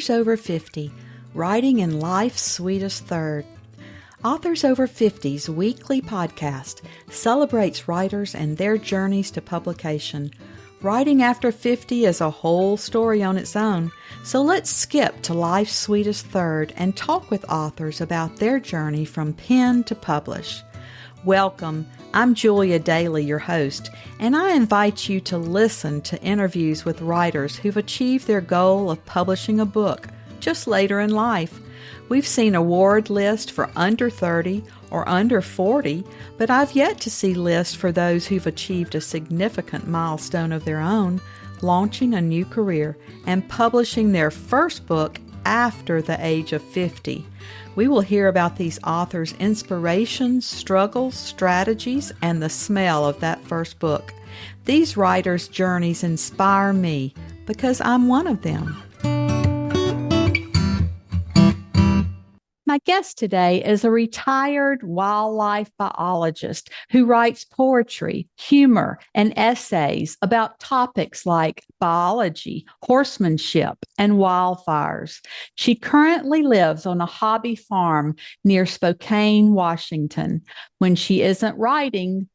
Authors Over 50, Writing in Life's Sweetest Third. Authors Over 50's weekly podcast celebrates writers and their journeys to publication. Writing after 50 is a whole story on its own, so let's skip to life's sweetest third and talk with authors about their journey from pen to publish. Welcome. I'm Julia Daly, your host, and I invite you to listen to interviews with writers who've achieved their goal of publishing a book just later in life. We've seen award lists for under 30 or under 40, but I've yet to see lists for those who've achieved a significant milestone of their own, launching a new career and publishing their first book after the age of 50. We will hear about these authors' inspirations, struggles, strategies, and the smell of that first book. These writers' journeys inspire me because I'm one of them. My guest today is a retired wildlife biologist who writes poetry, humor, and essays about topics like biology, horsemanship, and wildfires. She currently lives on a hobby farm near Spokane, Washington. When she isn't writing,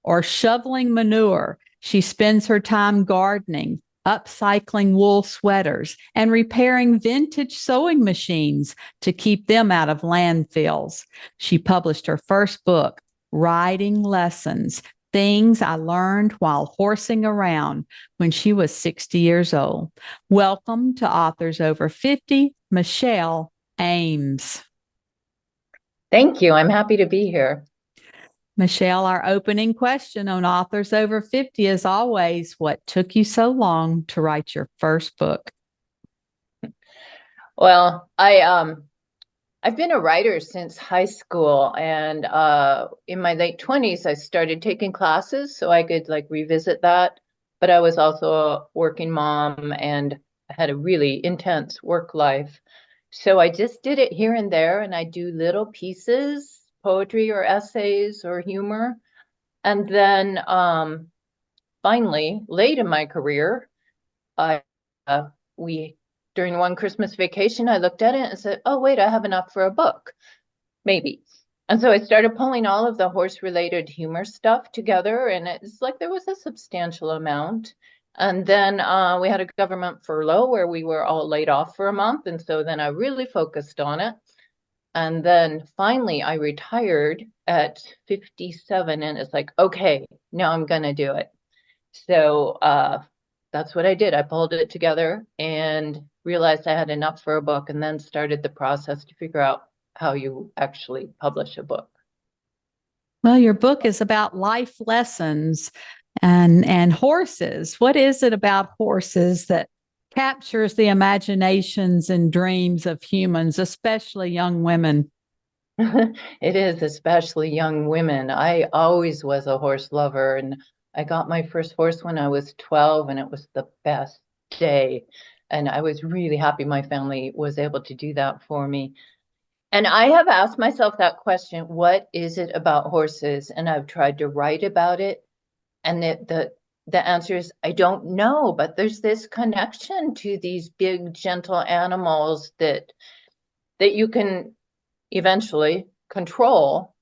or shoveling manure, she spends her time gardening, upcycling wool sweaters, and repairing vintage sewing machines to keep them out of landfills. She published her first book, Riding Lessons, Things I Learned While Horsing Around, when she was 60 years old. Welcome to Authors Over 50, Michelle Eames. Thank you. I'm happy to be here. Michelle, our opening question on Authors Over 50 is always, what took you so long to write your first book? Well, I've been a writer since high school, and in my late 20s, I started taking classes so I could revisit that. But I was also a working mom and had a really intense work life. So I just did it here and there, and I do little pieces, poetry or essays or humor. And then finally, late in my career, during one Christmas vacation, I looked at it and said, oh, wait, I have enough for a book, maybe. And so I started pulling all of the horse-related humor stuff together, and it's like there was a substantial amount. And then we had a government furlough where we were all laid off for a month, and so then I really focused on it. And then finally, I retired at 57, and it's like, okay, now I'm going to do it. So that's what I did. I pulled it together and realized I had enough for a book, and then started the process to figure out how you actually publish a book. Well, your book is about life lessons and horses. What is it about horses that captures the imaginations and dreams of humans, especially young women? It is, especially young women. I always was a horse lover, and I got my first horse when I was 12, and it was the best day. And I was really happy my family was able to do that for me. And I have asked myself that question, what is it about horses? And I've tried to write about it. And the answer is, I don't know, but there's this connection to these big, gentle animals that you can eventually control.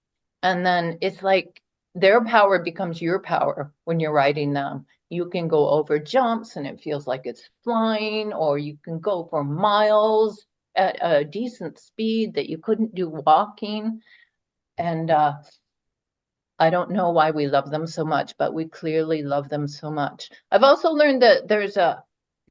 And then it's like their power becomes your power when you're riding them. You can go over jumps and it feels like it's flying, or you can go for miles at a decent speed that you couldn't do walking. And I don't know why we love them so much, but we clearly love them so much. I've also learned that there's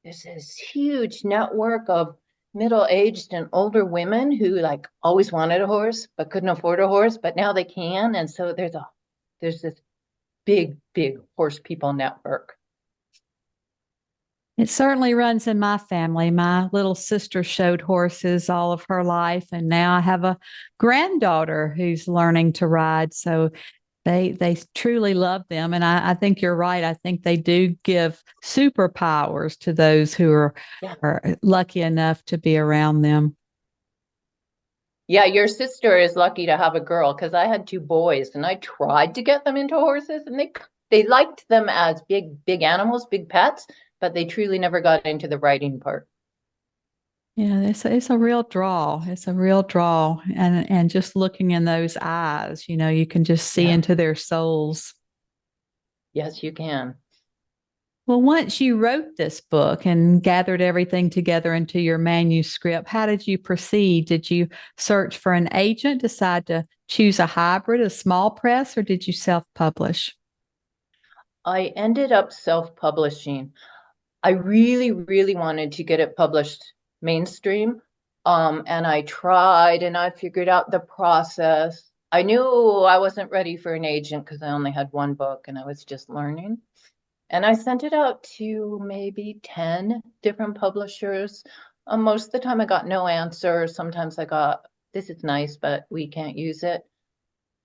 this huge network of middle-aged and older women who always wanted a horse but couldn't afford a horse, but now they can. And so there's this big horse people network. It certainly runs in my family. My little sister showed horses all of her life, and now I have a granddaughter who's learning to ride. So they truly love them. And I think you're right. I think they do give superpowers to those who are lucky enough to be around them. Yeah, your sister is lucky to have a girl, because I had two boys and I tried to get them into horses, and they liked them as big animals, big pets, but they truly never got into the riding part. Yeah, it's a real draw. It's a real draw. And just looking in those eyes, you can just see Yeah. into their souls. Yes, you can. Well, once you wrote this book and gathered everything together into your manuscript, how did you proceed? Did you search for an agent, decide to choose a hybrid, a small press, or did you self-publish? I ended up self-publishing. I really, really wanted to get it published mainstream. And I tried and I figured out the process. I knew I wasn't ready for an agent because I only had one book and I was just learning. And I sent it out to maybe 10 different publishers. Most of the time I got no answer. Sometimes I got, this is nice, but we can't use it.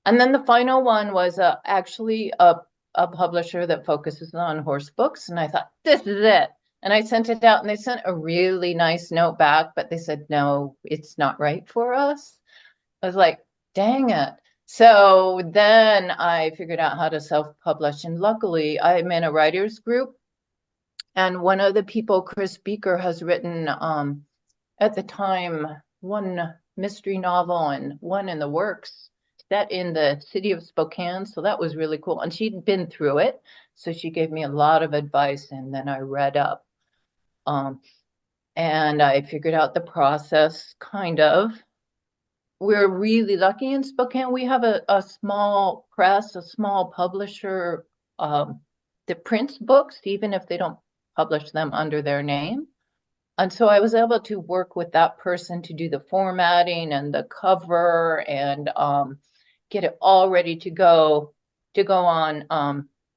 And then the final one was actually a publisher that focuses on horse books. And I thought, this is it. And I sent it out and they sent a really nice note back, but they said, no, it's not right for us. I was like, dang it. So then I figured out how to self-publish. And luckily, I'm in a writers group. And one of the people, Chris Beaker, has written at the time one mystery novel and one in the works set in the city of Spokane. So that was really cool. And she'd been through it. So she gave me a lot of advice. And then I read up. Um, and I figured out the process kind of. We're really lucky in Spokane. We have a small press, a small publisher that prints books, even if they don't publish them under their name. And so I was able to work with that person to do the formatting and the cover and get it all ready to go on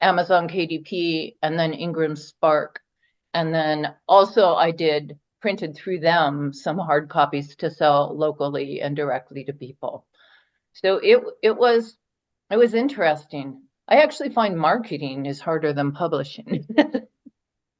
Amazon KDP and then Ingram Spark. And then also I did printed through them some hard copies to sell locally and directly to people. So it was interesting. I actually find marketing is harder than publishing.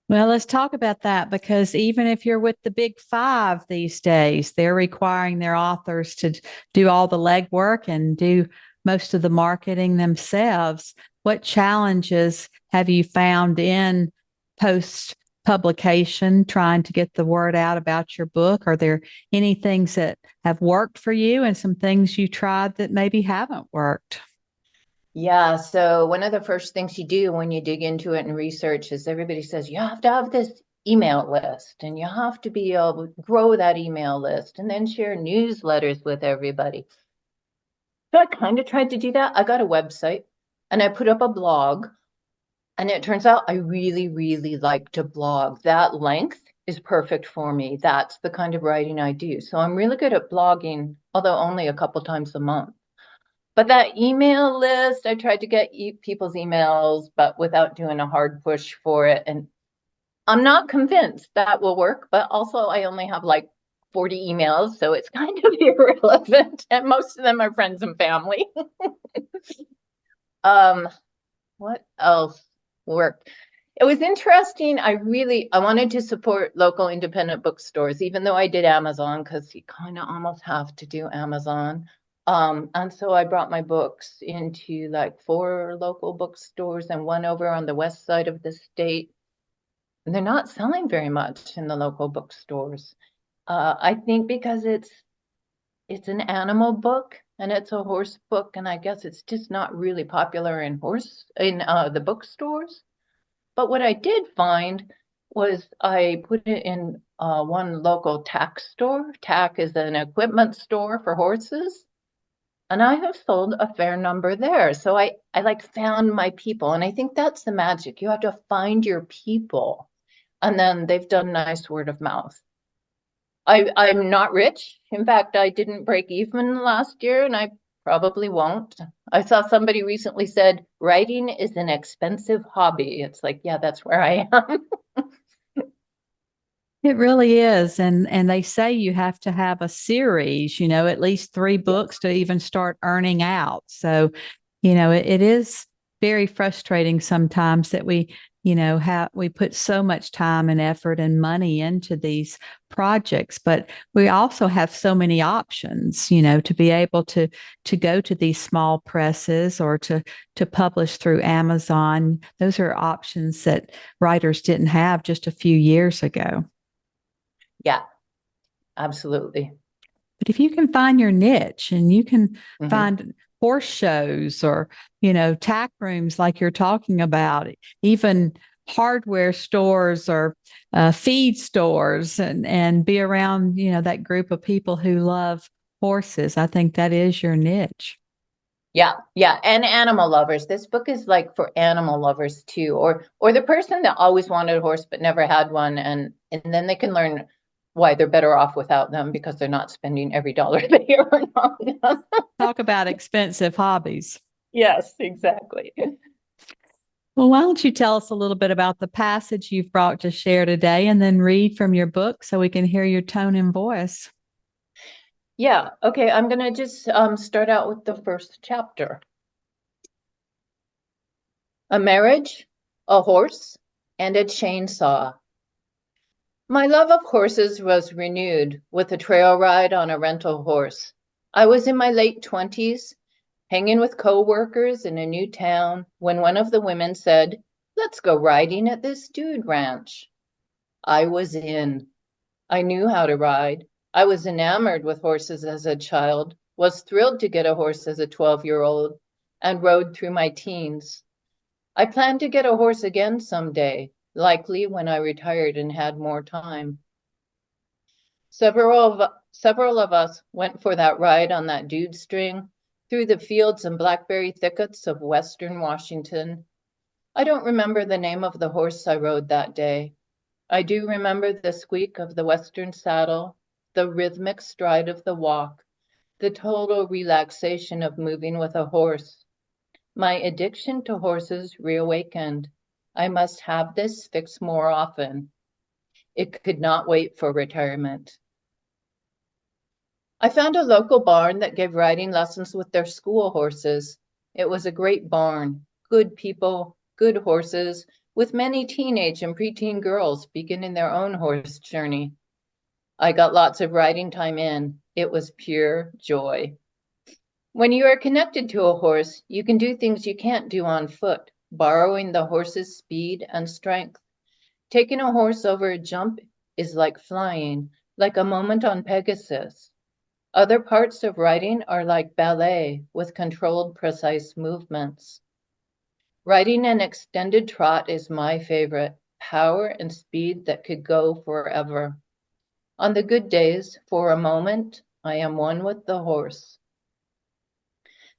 Well, let's talk about that because even if you're with the big five these days, they're requiring their authors to do all the legwork and do most of the marketing themselves. What challenges have you found in post publication trying to get the word out about your book? Are there any things that have worked for you and some things you tried that maybe haven't worked? Yeah, so one of the first things you do when you dig into it and research is everybody says you have to have this email list and you have to be able to grow that email list and then share newsletters with everybody. So I kind of tried to do that. I got a website and I put up a blog, and it turns out I really, really like to blog. That length is perfect for me. That's the kind of writing I do. So I'm really good at blogging, although only a couple times a month. But that email list, I tried to get people's emails, but without doing a hard push for it. And I'm not convinced that will work, but also I only have like 40 emails, so it's kind of irrelevant. And most of them are friends and family. um, what else worked? It was interesting. I wanted to support local independent bookstores, even though I did Amazon, because you kind of almost have to do Amazon. And so I brought my books into like 4 local bookstores and one over on the west side of the state. And they're not selling very much in the local bookstores. I think because it's an animal book and it's a horse book, and I guess it's just not really popular in the bookstores. But what I did find was I put it in one local tack store. Tack is an equipment store for horses. And I have sold a fair number there. So I like found my people. And I think that's the magic. You have to find your people. And then they've done nice word of mouth. I'm not rich. In fact, I didn't break even last year and I probably won't. I saw somebody recently said writing is an expensive hobby. It's like, yeah, that's where I am. It really is. And they say you have to have a series, at least 3 Yeah. books to even start earning out. So, it is very frustrating sometimes that we put so much time and effort and money into these projects, but we also have so many options, to be able to go to these small presses or to publish through Amazon. Those are options that writers didn't have just a few years ago. Yeah. Absolutely. But if you can find your niche and you can Hmm. find horse shows or, tack rooms like you're talking about, even hardware stores or feed stores and be around, that group of people who love horses, I think that is your niche. Yeah, yeah, and animal lovers. This book is like for animal lovers too, or the person that always wanted a horse but never had one, and then they can learn why they're better off without them because they're not spending every dollar they earn on them. Talk about expensive hobbies. Yes, exactly. Well, why don't you tell us a little bit about the passage you've brought to share today and then read from your book so we can hear your tone and voice? Yeah, okay, I'm gonna just start out with the first chapter. A marriage, a horse, and a chainsaw. My love of horses was renewed with a trail ride on a rental horse. I was in my late 20s, hanging with coworkers in a new town, when one of the women said, "Let's go riding at this dude ranch." I was in. I knew how to ride. I was enamored with horses as a child, was thrilled to get a horse as a 12-year-old, and rode through my teens. I planned to get a horse again someday, likely when I retired and had more time. Several of us went for that ride on that dude string through the fields and blackberry thickets of western Washington. I don't remember the name of the horse I rode that day. I do remember the squeak of the western saddle, the rhythmic stride of the walk, the total relaxation of moving with a horse. My addiction to horses reawakened. I must have this fixed more often. It could not wait for retirement. I found a local barn that gave riding lessons with their school horses. It was a great barn, good people, good horses, with many teenage and preteen girls beginning their own horse journey. I got lots of riding time in. It was pure joy. When you are connected to a horse, you can do things you can't do on foot, borrowing the horse's speed and strength. Taking a horse over a jump is like flying, like a moment on Pegasus. Other parts of riding are like ballet with controlled, precise movements. Riding an extended trot is my favorite, power and speed that could go forever. On the good days, for a moment, I am one with the horse.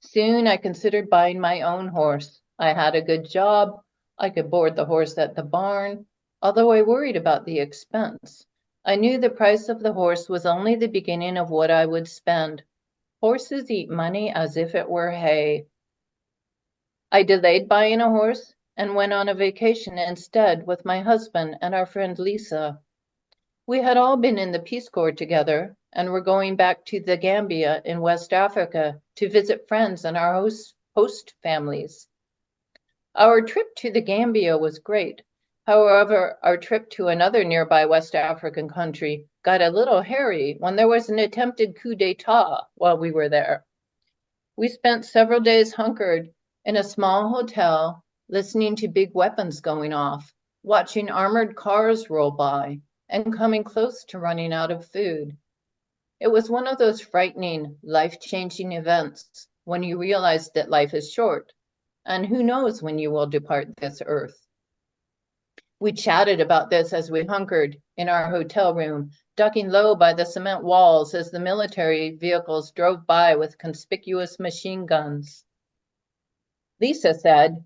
Soon I considered buying my own horse. I had a good job. I could board the horse at the barn, although I worried about the expense. I knew the price of the horse was only the beginning of what I would spend. Horses eat money as if it were hay. I delayed buying a horse and went on a vacation instead with my husband and our friend Lisa. We had all been in the Peace Corps together and were going back to the Gambia in West Africa to visit friends and our host families. Our trip to the Gambia was great. However, our trip to another nearby West African country got a little hairy when there was an attempted coup d'etat while we were there. We spent several days hunkered in a small hotel, listening to big weapons going off, watching armored cars roll by, and coming close to running out of food. It was one of those frightening, life-changing events when you realize that life is short, and who knows when you will depart this earth. We chatted about this as we hunkered in our hotel room, ducking low by the cement walls as the military vehicles drove by with conspicuous machine guns. Lisa said,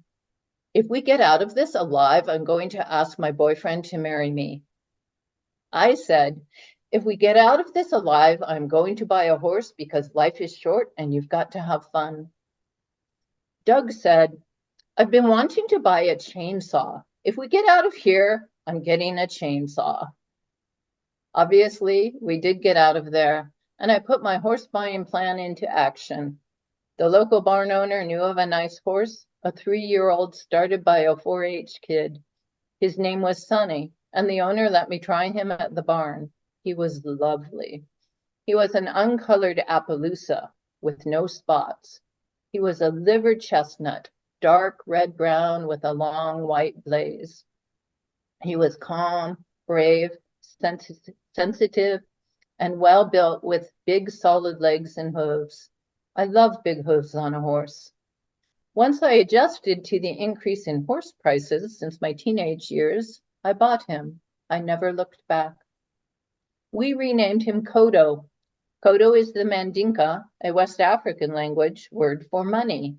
"If we get out of this alive, I'm going to ask my boyfriend to marry me." I said, "If we get out of this alive, I'm going to buy a horse because life is short and you've got to have fun." Doug said, "I've been wanting to buy a chainsaw. If we get out of here, I'm getting a chainsaw." Obviously, we did get out of there, and I put my horse buying plan into action. The local barn owner knew of a nice horse, a 3-year-old started by a 4-H kid. His name was Sonny, and the owner let me try him at the barn. He was lovely. He was an uncolored Appaloosa with no spots. He was a liver chestnut, dark red-brown with a long white blaze. He was calm, brave, sensitive, and well built with big solid legs and hooves. I love big hooves on a horse. Once I adjusted to the increase in horse prices since my teenage years, I bought him. I never looked back. We renamed him Kodo. Kodo is the Mandinka, a West African language word for money.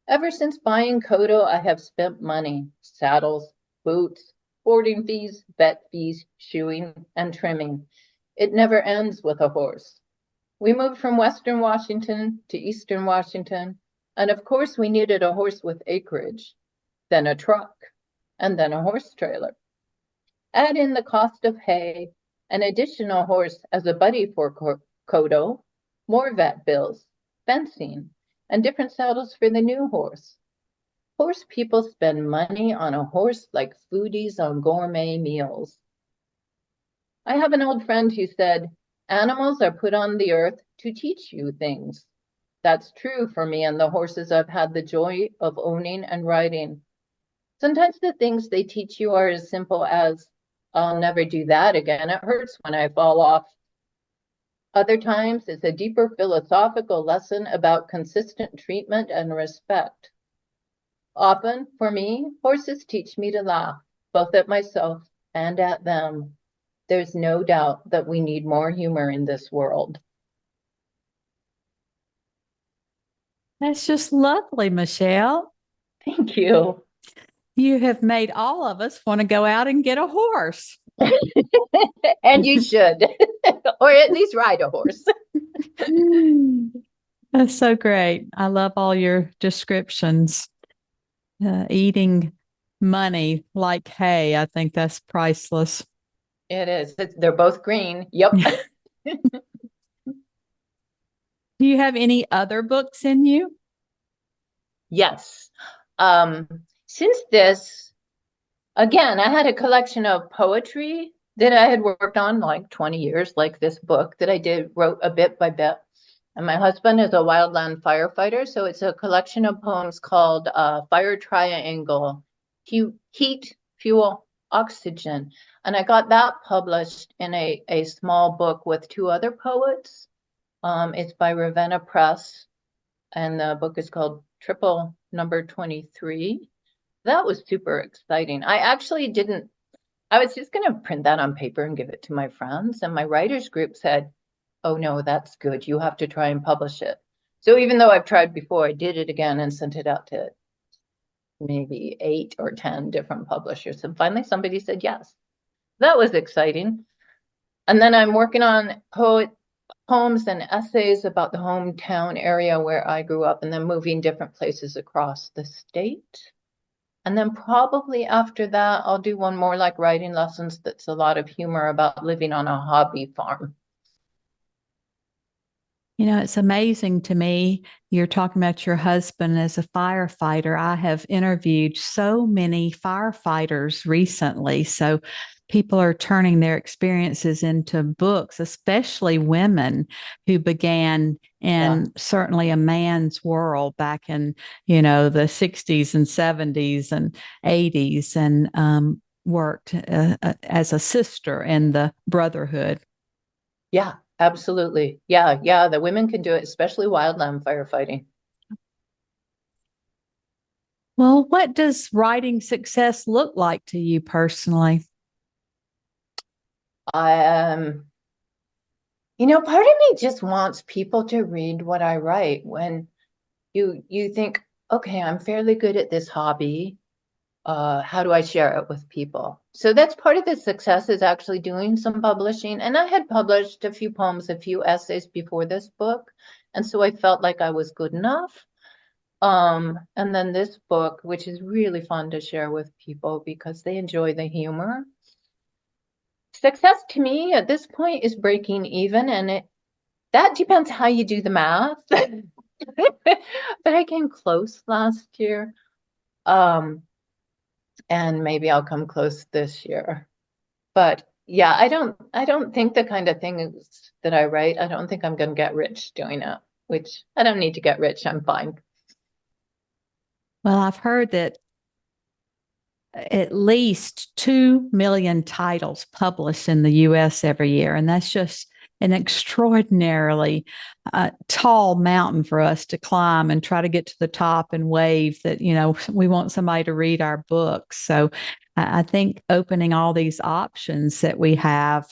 Ever since buying Kodo, I have spent money: saddles, boots, boarding fees, vet fees, shoeing, and trimming. It never ends with a horse. We moved from Western Washington to Eastern Washington, and of course we needed a horse with acreage, then a truck, and then a horse trailer. Add in the cost of hay, an additional horse as a buddy for Kodo, more vet bills, fencing, and different saddles for the new horse. Horse people spend money on a horse like foodies on gourmet meals. I have an old friend who said, animals are put on the earth to teach you things. That's true for me and the horses I've had the joy of owning and riding. Sometimes the things they teach you are as simple as, I'll never do that again. It hurts when I fall off. Other times it's a deeper philosophical lesson about consistent treatment and respect. Often, for me, horses teach me to laugh, both at myself and at them. There's no doubt that we need more humor in this world. That's just lovely, Michelle. Thank you. You have made all of us want to go out and get a horse. And you should, or at least ride a horse. That's so great. I love all your descriptions. Eating money like hay, I think that's priceless. It is. They're both green. Yep. Do you have any other books in you? Yes. Since this, again, I had a collection of poetry that I had worked on like 20 years, like this book that I wrote a bit by bit. And my husband is a wildland firefighter, so it's a collection of poems called Fire Triangle, Heat, Fuel, Oxygen. And I got that published in a small book with two other poets. It's by Ravenna Press, and the book is called Triple Number 23. That was super exciting. I was just going to print that on paper and give it to my friends. And my writers group said, oh no, that's good. You have to try and publish it. So even though I've tried before, I did it again and sent it out to maybe 8 or 10 different publishers. And finally somebody said yes. That was exciting. And then I'm working on poems and essays about the hometown area where I grew up, and then moving different places across the state. And then probably after that, I'll do one more like writing lessons that's a lot of humor about living on a hobby farm. You know, it's amazing to me. You're talking about your husband as a firefighter. I have interviewed so many firefighters recently. So people are turning their experiences into books, especially women who began in certainly a man's world back in, the 60s and 70s and 80s, and worked as a sister in the brotherhood. Yeah. Absolutely. Yeah. The women can do it, especially wildland firefighting. Well, what does writing success look like to you personally? Part of me just wants people to read what I write. When you think, okay, I'm fairly good at this hobby. How do I share it with people? So that's part of the success, is actually doing some publishing. And I had published a few poems, a few essays before this book. And so I felt like I was good enough. And then this book, which is really fun to share with people because they enjoy the humor. Success to me at this point is breaking even, and that depends how you do the math. But I came close last year. And maybe I'll come close this year. But yeah, I don't think the kind of things that I write, I don't think I'm going to get rich doing it, which I don't need to get rich. I'm fine. Well, I've heard that at least 2 million titles published in the US every year. And that's just an extraordinarily tall mountain for us to climb and try to get to the top and wave that, we want somebody to read our books. So I think opening all these options that we have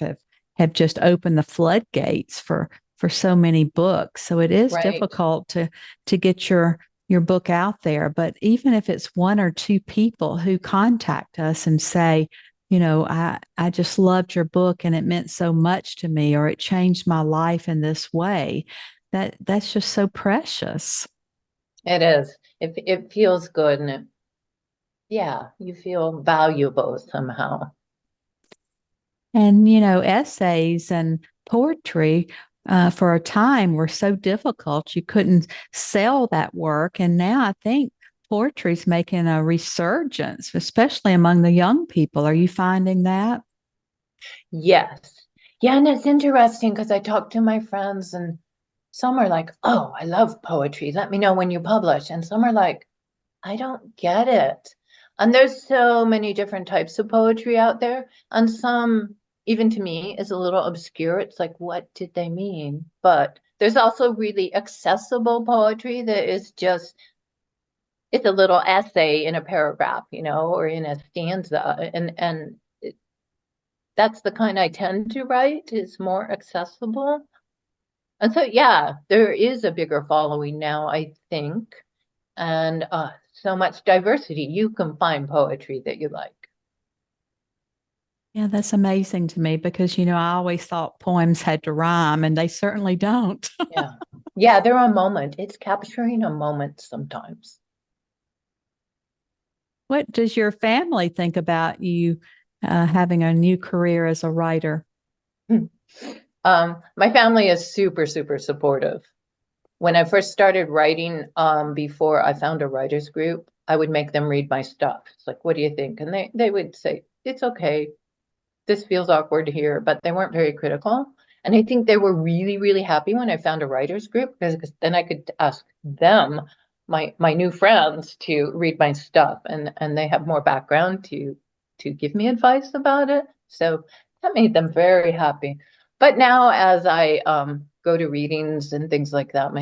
just opened the floodgates for so many books. So it is Right. difficult to get your book out there. But even if it's one or two people who contact us and say, I just loved your book and it meant so much to me, or it changed my life in this way, that's just so precious. It is. It feels good, and yeah, you feel valuable somehow. And, essays and poetry for a time were so difficult. You couldn't sell that work. And now I think poetry's making a resurgence, especially among the young people. Are you finding that? Yes. Yeah, and it's interesting because I talk to my friends and some are like, "Oh, I love poetry. Let me know when you publish." And some are like, "I don't get it." And there's so many different types of poetry out there, and some, even to me, is a little obscure. It's like, what did they mean? But there's also really accessible poetry that is just, it's a little essay in a paragraph, or in a stanza, and that's the kind I tend to write, is more accessible. And so, yeah, there is a bigger following now, I think, and so much diversity. You can find poetry that you like. Yeah, that's amazing to me because, I always thought poems had to rhyme, and they certainly don't. Yeah. Yeah, they're a moment. It's capturing a moment sometimes. What does your family think about you having a new career as a writer? My family is super, super supportive. When I first started writing, before I found a writers group, I would make them read my stuff. It's like, what do you think? And they would say, it's okay. This feels awkward here, but they weren't very critical. And I think they were really, really happy when I found a writers group because then I could ask them, my new friends, to read my stuff, and they have more background to give me advice about it. So that made them very happy. But now as I go to readings and things like that,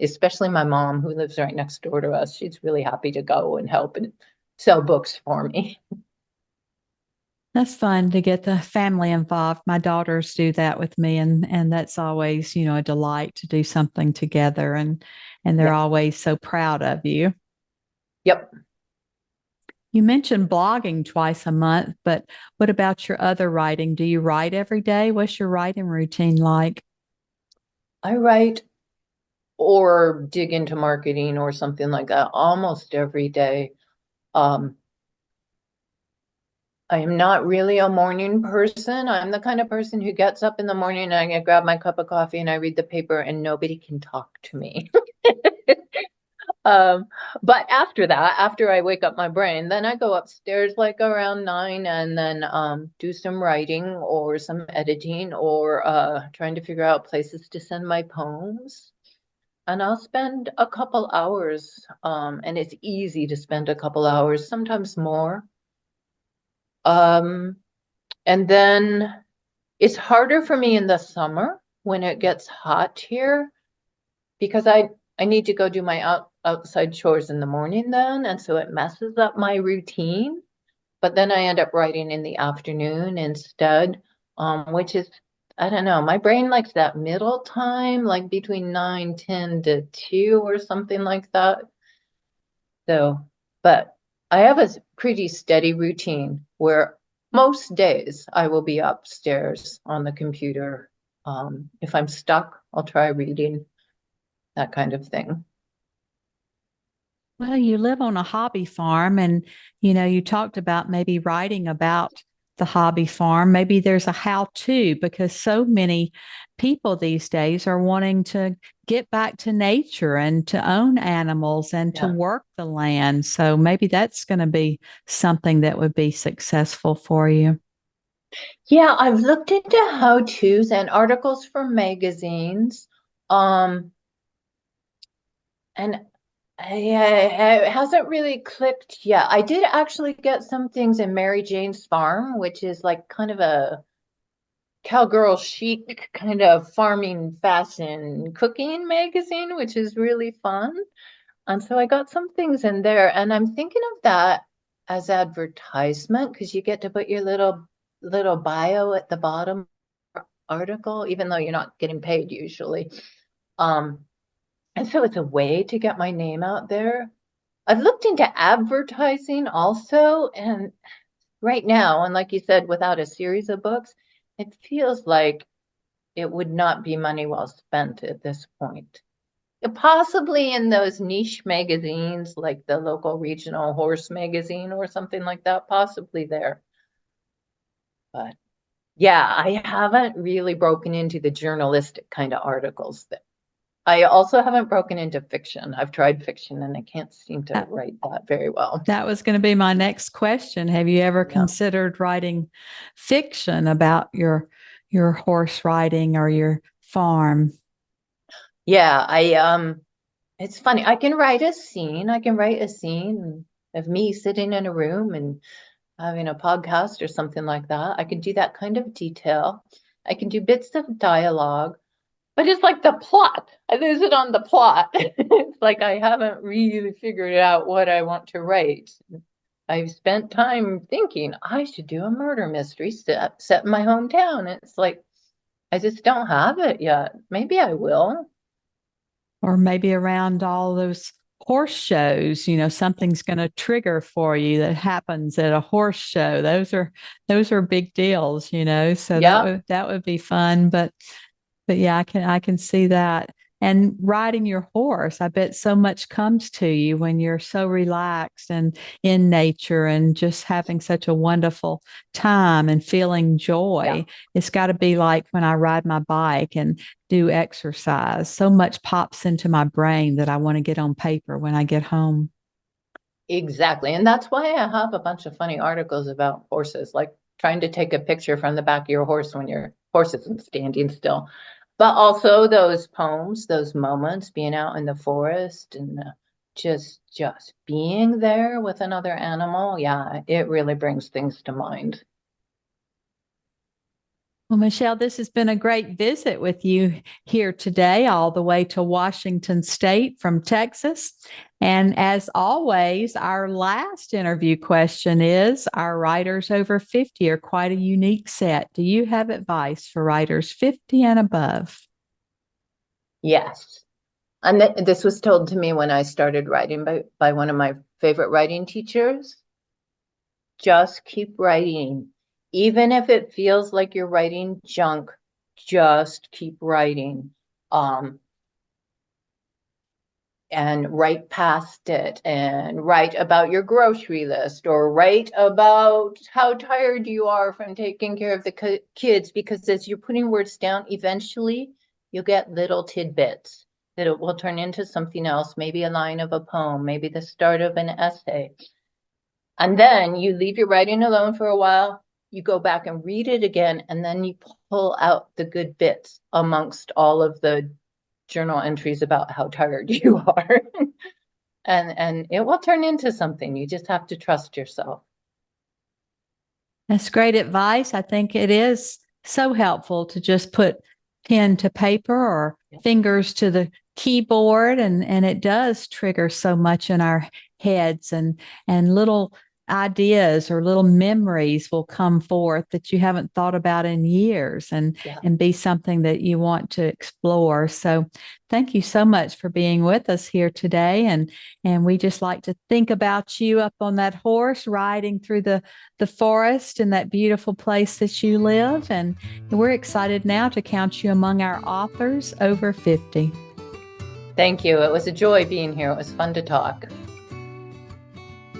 especially my mom, who lives right next door to us, she's really happy to go and help and sell books for me. That's fun to get the family involved. My daughters do that with me, and that's always, a delight to do something together, and they're Yeah. always so proud of you. Yep. You mentioned blogging twice a month, but what about your other writing? Do you write every day? What's your writing routine like? I write or dig into marketing or something like that almost every day. Um, I am not really a morning person. I'm the kind of person who gets up in the morning and I grab my cup of coffee and I read the paper and nobody can talk to me. Um, but after that, after I wake up my brain, then I go upstairs like around 9 and then do some writing or some editing or trying to figure out places to send my poems. And I'll spend a couple hours, and it's easy to spend a couple hours, sometimes more. Um, and then it's harder for me in the summer when it gets hot here because I need to go do my outside chores in the morning then, and so it messes up my routine. But then I end up writing in the afternoon instead, which is, I don't know, my brain likes that middle time, like between 9, 10 to 2 or something like that. So, but I have a pretty steady routine where most days I will be upstairs on the computer. If I'm stuck, I'll try reading, that kind of thing. Well, you live on a hobby farm, and you talked about maybe writing about the hobby farm. Maybe there's a how to, because so many people these days are wanting to get back to nature and to own animals and to Yeah. work the land. So maybe that's going to be something that would be successful for you. Yeah, I've looked into how-tos and articles for magazines. Um, and it hasn't really clicked yet. I did actually get some things in Mary Jane's Farm, which is like kind of a cowgirl chic kind of farming fashion cooking magazine, which is really fun. And so I got some things in there, and I'm thinking of that as advertisement because you get to put your little bio at the bottom article, even though you're not getting paid usually. And so it's a way to get my name out there. I've looked into advertising also, and right now, and like you said, without a series of books, it feels like it would not be money well spent at this point. Possibly in those niche magazines like the local regional horse magazine or something like that, possibly there. But yeah, I haven't really broken into the journalistic kind of articles. I also haven't broken into fiction. I've tried fiction and I can't seem to write that very well. That was going to be my next question. Have you ever considered writing fiction about your horse riding or your farm? Yeah, it's funny. I can write a scene. I can write a scene of me sitting in a room and having a podcast or something like that. I can do that kind of detail. I can do bits of dialogue, but it's like the plot. I lose it on the plot. It's like I haven't really figured out what I want to write. I've spent time thinking I should do a murder mystery set in my hometown. It's like I just don't have it yet. Maybe I will. Or maybe around all those horse shows, something's going to trigger for you that happens at a horse show. Those are big deals, so that would be fun. But yeah, I can see that. And riding your horse, I bet so much comes to you when you're so relaxed and in nature and just having such a wonderful time and feeling joy. Yeah. It's got to be like when I ride my bike and do exercise. So much pops into my brain that I want to get on paper when I get home. Exactly. And that's why I have a bunch of funny articles about horses, like trying to take a picture from the back of your horse when your horse isn't standing still. But also those poems, those moments, being out in the forest and just being there with another animal. Yeah, it really brings things to mind. Well, Michelle, this has been a great visit with you here today, all the way to Washington State from Texas. And as always, our last interview question is, our writers over 50 are quite a unique set. Do you have advice for writers 50 and above? Yes. And this was told to me when I started writing by one of my favorite writing teachers. Just keep writing. Even if it feels like you're writing junk, just keep writing. And write past it and write about your grocery list or write about how tired you are from taking care of the kids, because as you're putting words down, eventually you'll get little tidbits that it will turn into something else, maybe a line of a poem, maybe the start of an essay. And then you leave your writing alone for a while, you go back and read it again, and then you pull out the good bits amongst all of the journal entries about how tired you are. and it will turn into something. You just have to trust yourself. That's great advice. I think it is so helpful to just put pen to paper or fingers to the keyboard, and it does trigger so much in our heads, and little ideas or little memories will come forth that you haven't thought about in years, and be something that you want to explore. So thank you so much for being with us here today. And we just like to think about you up on that horse riding through the forest in that beautiful place that you live. And we're excited now to count you among our authors over 50. Thank you. It was a joy being here. It was fun to talk.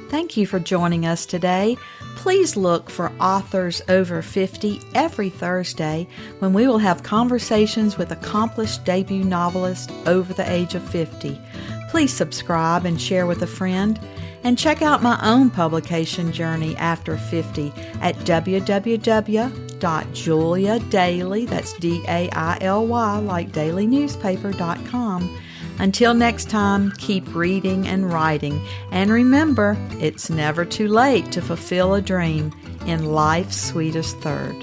Thank you for joining us today. Please look for Authors Over 50 every Thursday, when we will have conversations with accomplished debut novelists over the age of 50. Please subscribe and share with a friend. And check out my own publication journey after 50 at www.juliadaily, that's DAILY, like dailynewspaper.com. Until next time, keep reading and writing. And remember, it's never too late to fulfill a dream in life's sweetest third.